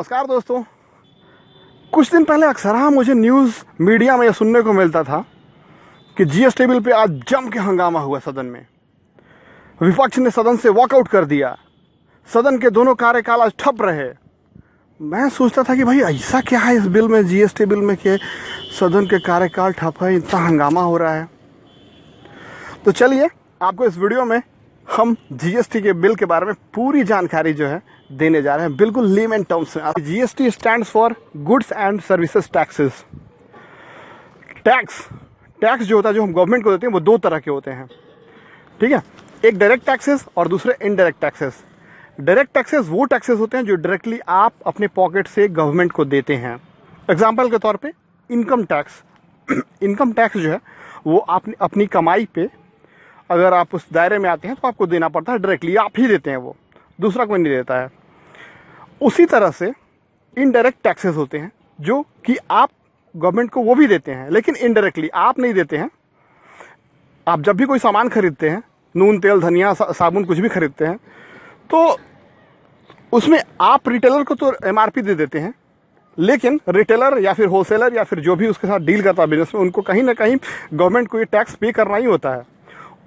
नमस्कार दोस्तों। कुछ दिन पहले अक्सर मुझे न्यूज़ मीडिया में यह सुनने को मिलता था कि जीएसटी बिल पे आज जम के हंगामा हुआ सदन में। विपक्ष ने सदन से वॉकआउट कर दिया। सदन के दोनों कार्यकाल आज ठप रहे। मैं सोचता था कि भाई ऐसा क्या है इस बिल में, जीएसटी बिल में, कि सदन के कार्यकाल ठप है, इतना हंगामा हो रहा है। तो चलिए आपको इस वीडियो में हम जीएसटी के बिल के बारे में पूरी जानकारी जो है देने जा रहे हैं, बिल्कुल लेमन टर्म्स में। GST stands for goods and services taxes. Tax जो होता है, जो हम गवर्नमेंट को देते हैं, वो दो तरह के होते हैं, ठीक है। एक डायरेक्ट टैक्सेस और दूसरे इनडायरेक्ट टैक्सेस। डायरेक्ट टैक्सेस वो टैक्सेस होते हैं जो डायरेक्टली आप अपने पॉकेट से गवर्नमेंट को देते हैं। एग्जाम्पल के तौर पे इनकम टैक्स। इनकम टैक्स जो है वो आप अपनी कमाई पे अगर आप उस दायरे में आते हैं तो आपको देना पड़ता है, डायरेक्टली आप ही देते हैं, वो दूसरा कोई नहीं देता है। उसी तरह से इनडायरेक्ट टैक्सेस होते हैं जो कि आप गवर्नमेंट को वो भी देते हैं, लेकिन इनडायरेक्टली आप नहीं देते हैं। आप जब भी कोई सामान खरीदते हैं, नून तेल धनिया साबुन कुछ भी खरीदते हैं, तो उसमें आप रिटेलर को तो एमआरपी दे देते हैं, लेकिन रिटेलर या फिर होलसेलर या फिर जो भी उसके साथ डील करता है बिजनेस में, उनको कहीं ना कहीं गवर्नमेंट को ये टैक्स पे करना ही होता है।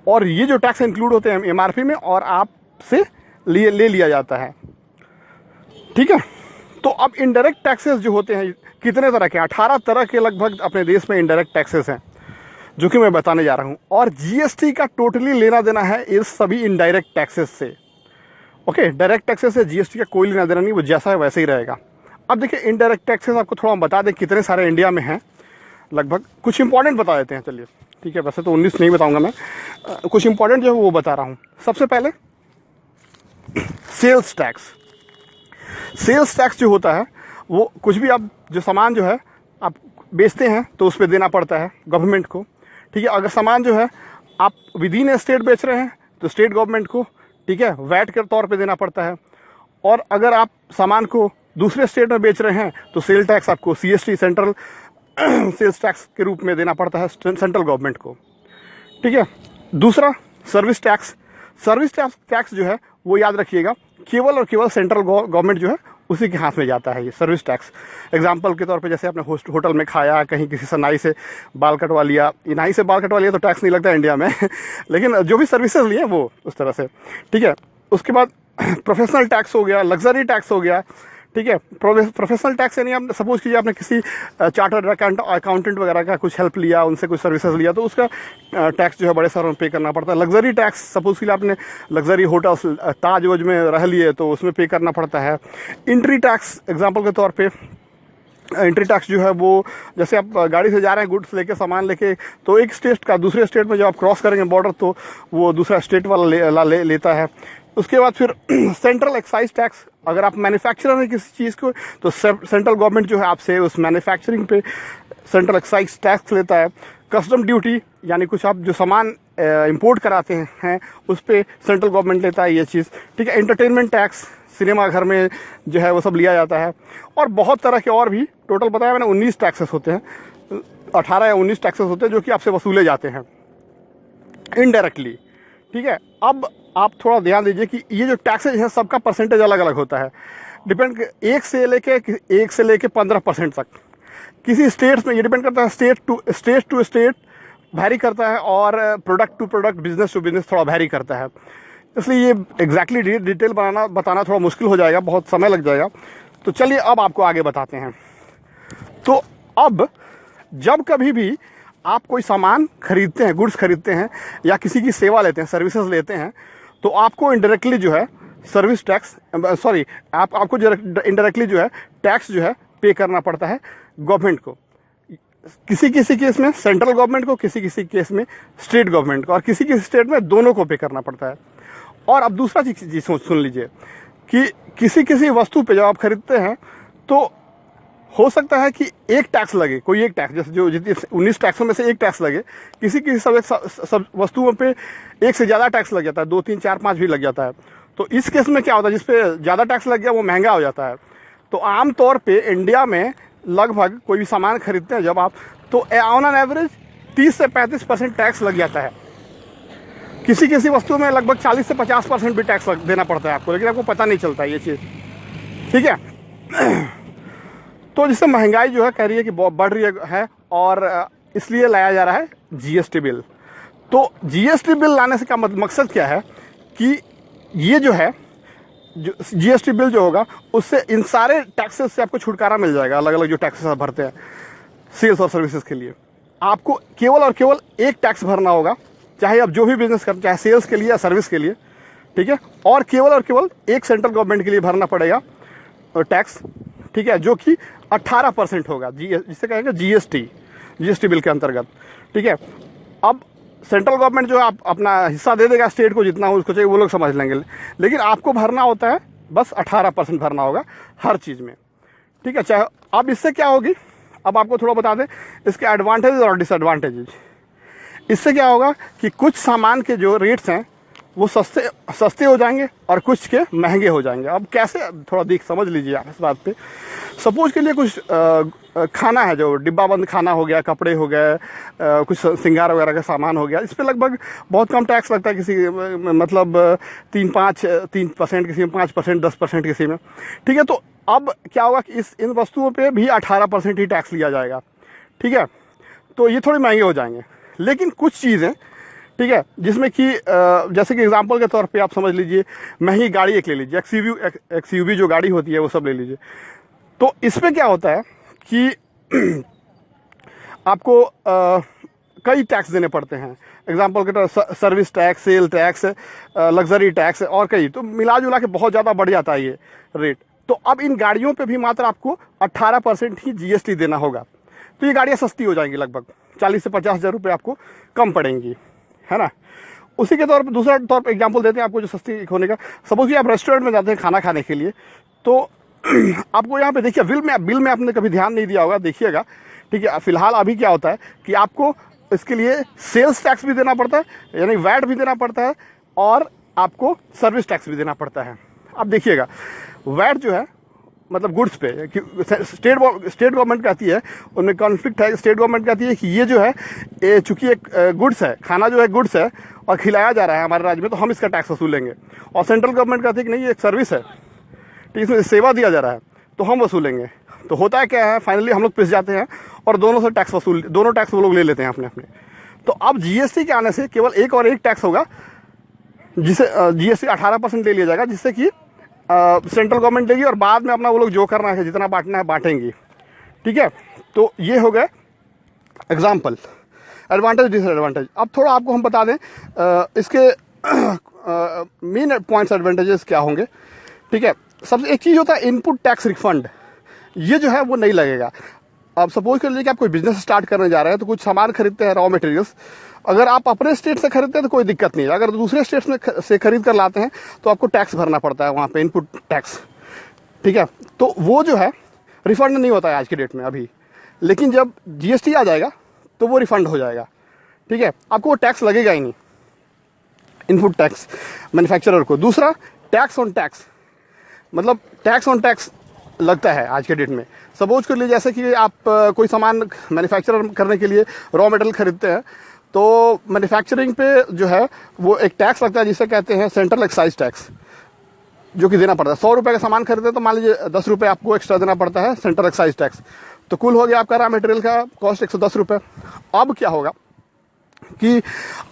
और ये जो टैक्स इंक्लूड होते हैं एमआरपी में और आपसे ले लिया जाता है, ठीक है। तो अब इनडायरेक्ट टैक्सेस जो होते हैं कितने तरह के, 18 तरह के लगभग अपने देश में इनडायरेक्ट टैक्सेस हैं, जो कि मैं बताने जा रहा हूं। और जीएसटी का टोटली लेना देना है इस सभी इनडायरेक्ट टैक्सेस से। ओके, डायरेक्ट टैक्सेस से जीएसटी का कोई लेना देना नहीं, वो जैसा है वैसे ही रहेगा। अब देखिए इनडायरेक्ट टैक्सेस आपको थोड़ा बता दें कितने सारे इंडिया में हैं। लगभग कुछ इंपॉर्टेंट बता देते हैं, चलिए ठीक है। वैसे तो 19 नहीं बताऊंगा मैं, कुछ इंपॉर्टेंट जो है वो बता रहा हूं। सबसे पहले सेल्स टैक्स। सेल्स टैक्स जो होता है वो कुछ भी आप जो सामान जो है आप बेचते हैं तो उस पर देना पड़ता है गवर्नमेंट को, ठीक है। अगर सामान जो है आप विद इन स्टेट बेच रहे हैं तो स्टेट गवर्नमेंट को, ठीक है, वैट के तौर पे देना पड़ता है। और अगर आप सामान को दूसरे स्टेट में बेच रहे हैं तो सेल टैक्स आपको सीएसटी सेंट्रल सेल्स टैक्स के रूप में देना पड़ता है सेंट्रल गवर्नमेंट को, ठीक है। दूसरा सर्विस टैक्स। सर्विस टैक्स जो है वो याद रखिएगा केवल और केवल सेंट्रल गवर्नमेंट जो है उसी के हाथ में जाता है ये सर्विस टैक्स। एग्जाम्पल के तौर पे जैसे आपने होटल में खाया, कहीं किसी से नाई से बाल कटवा लिया, नाई से बाल कटवा लिया तो टैक्स नहीं लगता इंडिया में लेकिन जो भी सर्विसेज लिए वो उस तरह से, ठीक है। उसके बाद प्रोफेशनल टैक्स हो गया, लग्जरी टैक्स हो गया, ठीक है। प्रोफेशनल टैक्स यानी आप सपोज कीजिए आपने किसी चार्टर्ड अकाउंटेंट वगैरह का कुछ हेल्प लिया, उनसे कुछ सर्विसेज लिया, तो उसका टैक्स जो है बड़े शहरों में पे करना पड़ता है। लग्जरी टैक्स, सपोज कीजिए आपने लग्जरी होटल्स ताज वोज में रह लिए तो उसमें पे करना पड़ता है। एंट्री टैक्स एग्जांपल के तौर पे, एंट्री टैक्स जो है वो जैसे आप गाड़ी से जा रहे हैं गुड्स लेके, सामान लेके, तो एक स्टेट का दूसरे स्टेट में जब आप क्रॉस करेंगे बॉर्डर तो वो दूसरा स्टेट वाला लेता है। उसके बाद फिर सेंट्रल एक्साइज टैक्स। अगर आप मैन्युफैक्चरर हैं किसी चीज़ को तो सेंट्रल गवर्नमेंट जो है आपसे उस मैन्युफैक्चरिंग पे सेंट्रल एक्साइज टैक्स लेता है। कस्टम ड्यूटी यानी कुछ आप जो सामान इंपोर्ट कराते हैं उस पर सेंट्रल गवर्नमेंट लेता है ये चीज़, ठीक है। एंटरटेनमेंट टैक्स, सिनेमा घर में जो है वो सब लिया जाता है। और बहुत तरह के और भी, टोटल बताया मैंने 19 टैक्सेस होते हैं, 18 या 19 टैक्सेस होते हैं जो कि आपसे वसूले जाते हैं इनडायरेक्टली, ठीक है। अब आप थोड़ा ध्यान दीजिए कि ये जो टैक्सेज है सबका परसेंटेज अलग अलग होता है, डिपेंड 1 से लेके 15% तक। किसी स्टेट्स में ये डिपेंड करता है, स्टेट टू स्टेट वैरी करता है, और product to product, business to business थोड़ा वैरी करता है। इसलिए ये एग्जैक्टली डिटेल बताना थोड़ा मुश्किल हो जाएगा, बहुत समय लग जाएगा। तो चलिए अब आपको आगे बताते हैं। तो अब जब कभी भी आप कोई सामान खरीदते हैं, गुड्स खरीदते हैं या किसी की सेवा लेते हैं, सर्विसेज लेते हैं, तो आपको इनडायरेक्टली जो है सर्विस टैक्स, आपको इनडायरेक्टली जो है टैक्स जो है पे करना पड़ता है गवर्नमेंट को। किसी किसी केस में सेंट्रल गवर्नमेंट को, किसी किसी केस में स्टेट गवर्नमेंट को, और किसी किसी स्टेट में दोनों को पे करना पड़ता है। और अब दूसरा चीज सुन लीजिए कि किसी किसी वस्तु पे जब आप खरीदते हैं तो हो सकता है कि एक टैक्स लगे, कोई एक टैक्स, जैसे जो 19 टैक्सों में से एक टैक्स लगे, किसी किसी सब वस्तुओं पे एक से ज़्यादा टैक्स लग जाता है, 2, 3, 4, 5 भी लग जाता है। तो इस केस में क्या होता है, जिस पे ज़्यादा टैक्स लग गया वो महंगा हो जाता है। तो आमतौर पे इंडिया में लगभग कोई भी सामान खरीदते हैं जब आप, तो ऑन एन एवरेज 30 से 35% टैक्स लग जाता है। किसी किसी वस्तु में लगभग 40 से 50% भी टैक्स देना पड़ता है आपको, लेकिन आपको पता नहीं चलता ये चीज़, ठीक है। तो जिससे महंगाई जो है कह रही है कि बढ़ रही है और इसलिए लाया जा रहा है जीएसटी बिल। तो जीएसटी बिल लाने से क्या मकसद क्या है कि ये जो है जो जीएसटी बिल जो होगा उससे इन सारे टैक्सेस से आपको छुटकारा मिल जाएगा। अलग अलग जो टैक्सेस आप भरते हैं सेल्स और सर्विसेज के लिए, आपको केवल और केवल एक टैक्स भरना होगा, चाहे आप जो भी बिजनेस करते, चाहे सेल्स के लिए या सर्विस के लिए, ठीक है। और केवल एक सेंट्रल गवर्नमेंट के लिए भरना पड़ेगा टैक्स, ठीक है, जो कि 18% होगा, जिसे कहेंगे जीएसटी बिल के अंतर्गत, ठीक है। अब सेंट्रल गवर्नमेंट जो है अपना हिस्सा दे देगा स्टेट को, जितना हो उसको चाहिए वो लोग समझ लेंगे, लेकिन आपको भरना होता है बस 18% भरना होगा हर चीज़ में, ठीक है। चाहे अब इससे क्या होगी, अब आपको थोड़ा बता दें इसके एडवांटेजेस और डिसएडवांटेजेस। इससे क्या होगा कि कुछ सामान के जो रेट्स हैं वो सस्ते हो जाएंगे और कुछ के महंगे हो जाएंगे। अब कैसे, थोड़ा समझ लीजिए आप इस बात पे। सपोज के लिए कुछ खाना है जो डिब्बा बंद खाना हो गया, कपड़े हो गए, कुछ श्रृंगार वगैरह का सामान हो गया, इस पे लगभग बहुत कम टैक्स लगता है, किसी मतलब 3% किसी में, 5%, 10% किसी में, ठीक है। तो अब क्या होगा कि इन वस्तुओं पे भी 18% ही टैक्स लिया जाएगा, ठीक है। तो ये थोड़ी महंगे हो जाएंगे। लेकिन कुछ चीज़ें, ठीक है, जिसमें कि जैसे कि एग्जांपल के तौर पे आप समझ लीजिए महंगी गाड़ी एक ले लीजिए, एक्सयूवी जो गाड़ी होती है वो सब ले लीजिए। तो इस पे क्या होता है कि आपको कई टैक्स देने पड़ते हैं। एग्जांपल के तौर service tax, sale tax, luxury tax और कई, तो मिला जुला के बहुत ज़्यादा बढ़ जाता है ये रेट। तो अब इन गाड़ियों पे भी मात्र आपको 18% ही जीएसटी देना होगा। तो ये गाड़ियाँ सस्ती हो जाएंगी, लगभग 40 से 50 हज़ार रुपये आपको कम पड़ेंगी, है ना। उसी के तौर पर दूसरा तौर पर एग्जांपल देते हैं आपको जो सस्ती होने का। सपोज कि आप रेस्टोरेंट में जाते हैं खाना खाने के लिए, तो आपको यहाँ पे देखिए बिल में आपने कभी ध्यान नहीं दिया होगा, देखिएगा, ठीक है। फिलहाल अभी क्या होता है कि आपको इसके लिए सेल्स टैक्स भी देना पड़ता है, यानी वैट भी देना पड़ता है, और आपको सर्विस टैक्स भी देना पड़ता है। अब देखिएगा वैट जो है मतलब गुड्स पे, स्टेट गवर्नमेंट कहती है, उनमें कॉन्फ्लिक्ट है। स्टेट गवर्नमेंट कहती है कि ये जो है ये चूंकि एक गुड्स है, खाना जो है गुड्स है और खिलाया जा रहा है हमारे राज्य में, तो हम इसका टैक्स वसूलेंगे। और सेंट्रल गवर्नमेंट कहती है कि नहीं, ये एक सर्विस है, तो इसमें सेवा दिया जा रहा है, तो हम वसूलेंगे। तो होता है क्या है, फाइनली हम लोग पिस जाते हैं और दोनों टैक्स वो लोग ले लेते हैं अपने अपने। तो अब जीएसटी के आने से केवल एक टैक्स होगा, जिसे जीएसटी 18% ले लिया जाएगा, जिससे कि सेंट्रल गवर्नमेंट लेगी और बाद में अपना वो लोग जो करना है, जितना बांटना है बांटेंगी, ठीक है। तो ये हो गए एग्जाम्पल, एडवांटेज डिसएडवांटेज। अब थोड़ा आपको हम बता दें इसके मेन पॉइंट्स एडवांटेजेस क्या होंगे, ठीक है। सबसे एक चीज़ होता है इनपुट टैक्स रिफंड, ये जो है वो नहीं लगेगा। अब सपोज कर लीजिए कि आप कोई बिजनेस स्टार्ट करने जा रहे हैं, तो कुछ सामान खरीदते हैं, रॉ मटेरियल्स, अगर आप अपने स्टेट से खरीदते हैं तो कोई दिक्कत नहीं है। अगर दूसरे स्टेट में से खरीद कर लाते हैं तो आपको टैक्स भरना पड़ता है वहाँ पे, इनपुट टैक्स, ठीक है। तो वो जो है रिफंड नहीं होता है आज की डेट में अभी, लेकिन जब जीएसटी आ जाएगा तो वो रिफंड हो जाएगा, ठीक है। आपको वो टैक्स लगेगा ही नहीं, इनपुट टैक्स मैन्युफैक्चरर को। दूसरा टैक्स ऑन टैक्स, मतलब टैक्स ऑन टैक्स लगता है आज के डेट में। सपोज कर लीजिए जैसे कि आप कोई सामान मैन्युफैक्चर करने के लिए रॉ मटेरियल खरीदते हैं, तो मैन्युफैक्चरिंग पे जो है वो एक टैक्स लगता है जिसे कहते हैं सेंट्रल एक्साइज टैक्स, जो कि देना पड़ता है। 100 रुपये का सामान खरीदते हैं तो मान लीजिए 10 रुपये आपको एक्स्ट्रा देना पड़ता है सेंट्रल एक्साइज टैक्स, तो कुल हो गया आपका रॉ मटेरियल का कॉस्ट 110 रुपये। अब क्या होगा कि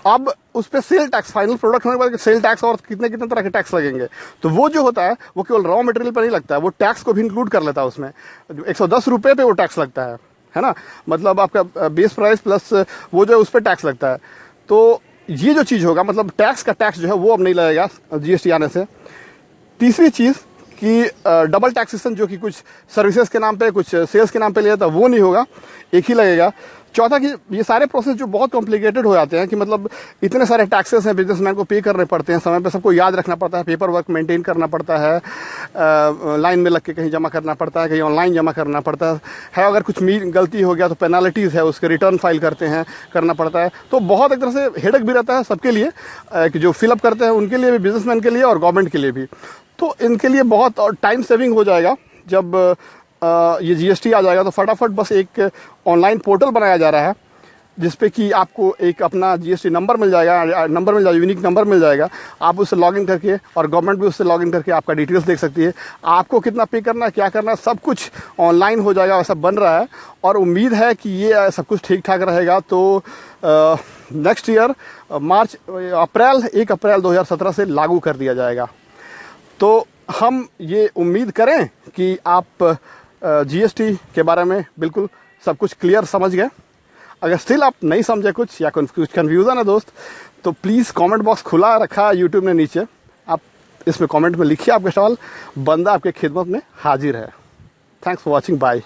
अब उस पर सेल टैक्स, फाइनल प्रोडक्ट होने के बाद सेल टैक्स और कितने कितने तरह के टैक्स लगेंगे, तो वो जो होता है वो केवल रॉ मटेरियल पर नहीं लगता है, वो टैक्स को भी इंक्लूड कर लेता है उसमें। 110 रुपये पे वो टैक्स लगता है ना, मतलब आपका बेस प्राइस प्लस वो जो है उस पर टैक्स लगता है। तो ये जो चीज़ होगा, मतलब टैक्स का टैक्स जो है वो अब नहीं लगेगा जीएसटी आने से। तीसरी चीज़ कि डबल टैक्सेशन, जो कि कुछ सर्विसेज के नाम पे कुछ सेल्स के नाम पे लिया था, वो नहीं होगा, एक ही लगेगा। चौथा कि ये सारे प्रोसेस जो बहुत कॉम्प्लिकेटेड हो जाते हैं, कि मतलब इतने सारे टैक्सेस हैं, बिजनेसमैन को पे करने पड़ते हैं, समय पे सबको याद रखना पड़ता है, पेपर वर्क मेंटेन करना पड़ता है, लाइन में लग के कहीं जमा करना पड़ता है, कहीं ऑनलाइन जमा करना पड़ता है, अगर कुछ गलती हो गया तो पेनाल्टीज़ है, उसके रिटर्न फाइल करना पड़ता है। तो बहुत एक तरह से हेडेक भी रहता है सबके लिए, कि जो फिलअप करते हैं उनके लिए भी, बिजनेसमैन के लिए और गवर्नमेंट के लिए भी। तो इनके लिए बहुत टाइम सेविंग हो जाएगा जब ये जीएसटी आ जाएगा। तो फटाफट बस एक ऑनलाइन पोर्टल बनाया जा रहा है जिसपे कि आपको एक अपना जीएसटी नंबर मिल जाएगा, यूनिक नंबर मिल जाएगा। आप उससे लॉगिन करके और गवर्नमेंट भी उससे लॉगिन करके आपका डिटेल्स देख सकती है। आपको कितना पे करना है, क्या करना है, सब कुछ ऑनलाइन हो जाएगा, वैसा बन रहा है। और उम्मीद है कि ये सब कुछ ठीक ठाक रहेगा। तो नेक्स्ट ईयर 1 अप्रैल 2017 से लागू कर दिया जाएगा। तो हम ये उम्मीद करें कि आप जीएसटी के बारे में बिल्कुल सब कुछ क्लियर समझ गए। अगर स्टिल आप नहीं समझे कुछ या कुछ कन्फ्यूज़न है दोस्त, तो प्लीज़ कमेंट बॉक्स खुला रखा है यूट्यूब ने नीचे, आप इसमें कमेंट में लिखिए आपके सवाल, बंदा आपके खिदमत में हाजिर है। Thanks for watching, bye.